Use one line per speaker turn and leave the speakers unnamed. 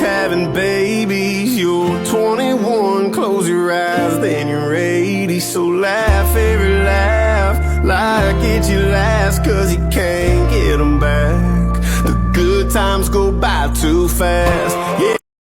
having babies. You're 21, close your eyes, then you're 80. So laugh every laugh like it's your last, 'cause you can't get them back. The good times go by too fast.